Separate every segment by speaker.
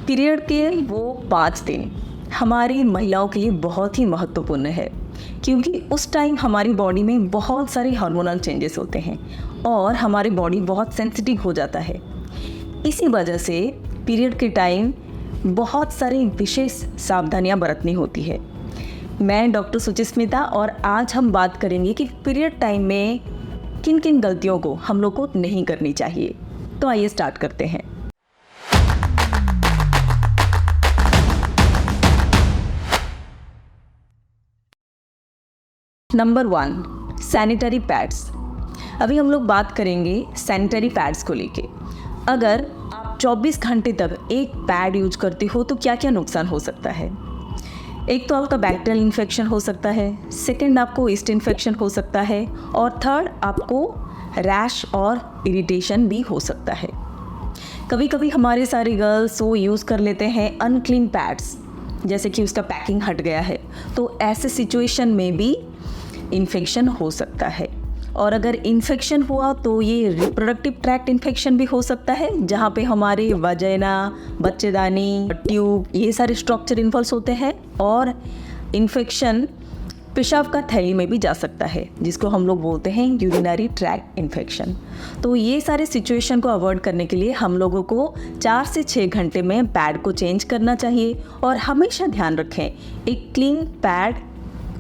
Speaker 1: Period के वो 5 दिन हमारी महिलाओं के लिए बहुत ही महत्वपूर्ण है, क्योंकि उस टाइम हमारी बॉडी में बहुत सारे हार्मोनल चेंजेस होते हैं और हमारी बॉडी बहुत सेंसिटिव हो जाता है। इसी वजह से पीरियड के टाइम बहुत सारी विशेष सावधानियां बरतनी होती है। मैं डॉक्टर सुचिस्मिता और आज हम बात करेंगे कि पीरियड टाइम में किन किन गलतियों को हम लोग को नहीं करनी चाहिए। तो आइए स्टार्ट करते हैं। Number 1, sanitary pads. अभी हम लोग बात करेंगे सैनिटरी पैड्स को लेके। अगर आप 24 घंटे तक एक पैड यूज करते हो तो क्या क्या नुकसान हो सकता है। एक तो आपका बैक्टीरियल इन्फेक्शन हो सकता है, सेकंड आपको ईस्ट इन्फेक्शन हो सकता है और थर्ड आपको रैश और इरिटेशन भी हो सकता है। कभी कभी हमारे सारे गर्ल्स वो यूज़ कर लेते हैं अनक्लीन पैड्स, जैसे कि उसका पैकिंग हट गया है, तो ऐसे सिचुएशन में भी इन्फेक्शन हो सकता है। और अगर इन्फेक्शन हुआ तो ये रिप्रोडक्टिव ट्रैक्ट इन्फेक्शन भी हो सकता है, जहाँ पे हमारे वजाइना, बच्चेदानी, ट्यूब, ये सारे स्ट्रक्चर इन्वॉल्व होते हैं। और इन्फेक्शन पेशाब का थैली में भी जा सकता है, जिसको हम लोग बोलते हैं यूरिनरी ट्रैक्ट इन्फेक्शन। तो ये सारे सिचुएशन को अवॉइड करने के लिए हम लोगों को 4 से 6 घंटे में पैड को चेंज करना चाहिए और हमेशा ध्यान रखें एक क्लीन पैड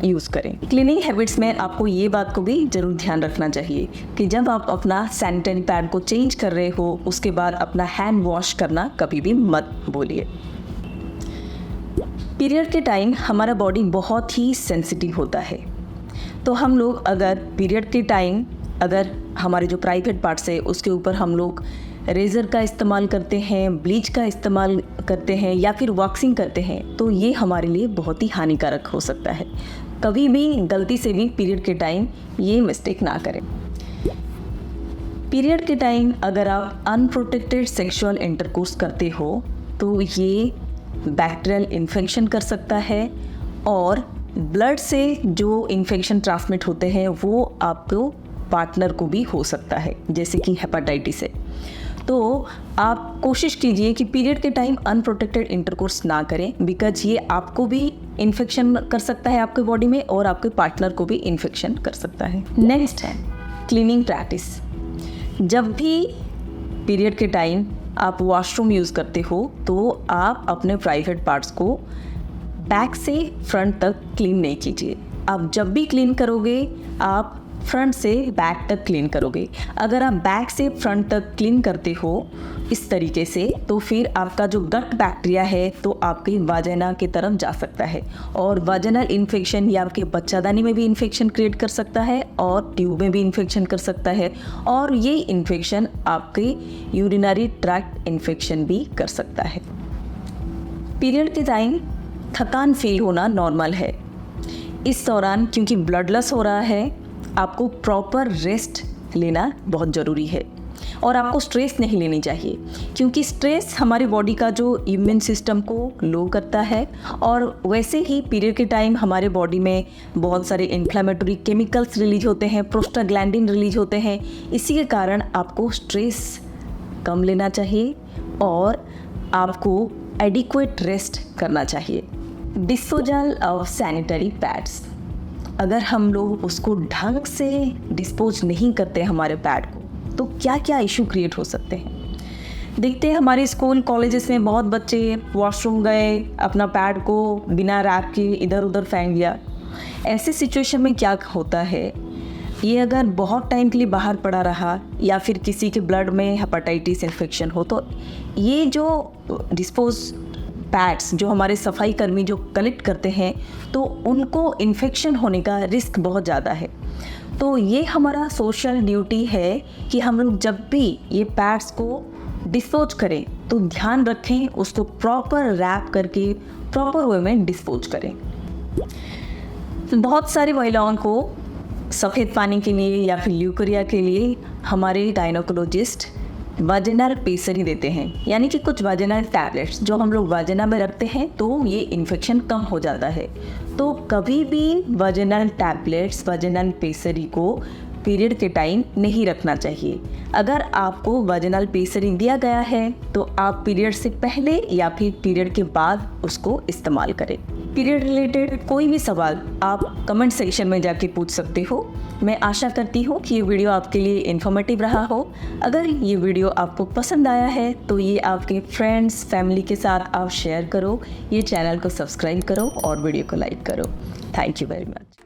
Speaker 1: यूज़ करें। क्लीनिंग हैबिट्स में आपको ये बात को भी ज़रूर ध्यान रखना चाहिए कि जब आप अपना सैनिटरी पैड को चेंज कर रहे हो उसके बाद अपना हैंड वॉश करना कभी भी मत भूलिए। पीरियड के टाइम हमारा बॉडी बहुत ही सेंसिटिव होता है, तो हम लोग अगर पीरियड के टाइम अगर हमारे जो प्राइवेट पार्ट्स है उसके ऊपर हम लोग रेज़र का इस्तेमाल करते हैं, ब्लीच का इस्तेमाल करते हैं या फिर वॉक्सिंग करते हैं, तो ये हमारे लिए बहुत ही हानिकारक हो सकता है। कभी भी गलती से भी पीरियड के टाइम ये मिस्टेक ना करें। पीरियड के टाइम अगर आप अनप्रोटेक्टेड सेक्सुअल इंटरकोर्स करते हो तो ये बैक्टीरियल इन्फेक्शन कर सकता है और ब्लड से जो इन्फेक्शन ट्रांसमिट होते हैं वो आपको पार्टनर को भी हो सकता है, जैसे कि हेपेटाइटिस है। तो आप कोशिश कीजिए कि पीरियड के टाइम अनप्रोटेक्टेड इंटरकोर्स ना करें, बिकॉज ये आपको भी इन्फेक्शन कर सकता है आपके बॉडी में और आपके पार्टनर को भी इन्फेक्शन कर सकता है। नेक्स्ट है क्लीनिंग प्रैक्टिस। जब भी पीरियड के टाइम आप वॉशरूम यूज़ करते हो तो आप अपने प्राइवेट पार्ट्स को बैक से फ्रंट तक क्लीन नहीं कीजिए। आप जब भी क्लीन करोगे आप फ्रंट से बैक तक क्लीन करोगे। अगर आप बैक से फ्रंट तक क्लीन करते हो इस तरीके से तो फिर आपका जो गट बैक्टीरिया है तो आपके वाजाइना की तरफ जा सकता है और वाजाइनल इन्फेक्शन या आपके बच्चादानी में भी इन्फेक्शन क्रिएट कर सकता है और ट्यूब में भी इन्फेक्शन कर सकता है और ये इन्फेक्शन आपके यूरिनरी ट्रैक्ट इन्फेक्शन भी कर सकता है। पीरियड के टाइम थकान फील होना नॉर्मल है। इस दौरान क्योंकि ब्लड लॉस हो रहा है आपको प्रॉपर रेस्ट लेना बहुत ज़रूरी है और आपको स्ट्रेस नहीं लेनी चाहिए, क्योंकि स्ट्रेस हमारी बॉडी का जो इम्यून सिस्टम को लो करता है और वैसे ही पीरियड के टाइम हमारे बॉडी में बहुत सारे इन्फ्लेमेटरी केमिकल्स रिलीज होते हैं, प्रोस्टाग्लैंडिन रिलीज होते हैं। इसी के कारण आपको स्ट्रेस कम लेना चाहिए और आपको एडिक्वेट रेस्ट करना चाहिए। डिस्पोजल ऑफ सैनिटरी पैड्स, अगर हम लोग उसको ढंग से डिस्पोज नहीं करते हमारे पैड को तो क्या क्या इशू क्रिएट हो सकते हैं। देखते हैं हमारे स्कूल कॉलेजेस में बहुत बच्चे वॉशरूम गए, अपना पैड को बिना रैप के इधर उधर फेंक दिया। ऐसे सिचुएशन में क्या होता है, ये अगर बहुत टाइम के लिए बाहर पड़ा रहा या फिर किसी के ब्लड में हेपेटाइटिस इन्फेक्शन हो तो ये जो डिस्पोज पैड्स जो हमारे सफाई कर्मी जो कलेक्ट करते हैं तो उनको इन्फेक्शन होने का रिस्क बहुत ज़्यादा है। तो ये हमारा सोशल ड्यूटी है कि हम लोग जब भी ये पैड्स को डिस्पोज करें तो ध्यान रखें उसको प्रॉपर रैप करके प्रॉपर वे में डिस्पोज करें। तो बहुत सारी महिलाओं को सफ़ेद पानी के लिए या फिर ल्यूकेरिया के लिए हमारे गायनोकोलॉजिस्ट वाजिनल पेसरी देते हैं, यानी कि कुछ वाजिनल टैबलेट्स जो हम लोग वाजिना में रखते हैं तो ये इन्फेक्शन कम हो जाता है। तो कभी भी वाजिनल टैबलेट्स, वाजिनल पेसरी को पीरियड के टाइम नहीं रखना चाहिए। अगर आपको वजनल पेसरिंग दिया गया है तो आप पीरियड से पहले या फिर पीरियड के बाद उसको इस्तेमाल करें। पीरियड रिलेटेड कोई भी सवाल आप कमेंट सेक्शन में जाके पूछ सकते हो। मैं आशा करती हूँ कि ये वीडियो आपके लिए इन्फॉर्मेटिव रहा हो। अगर ये वीडियो आपको पसंद आया है तो ये आपके फ्रेंड्स फैमिली के साथ आप शेयर करो, ये चैनल को सब्सक्राइब करो और वीडियो को लाइक करो। Thank you very much.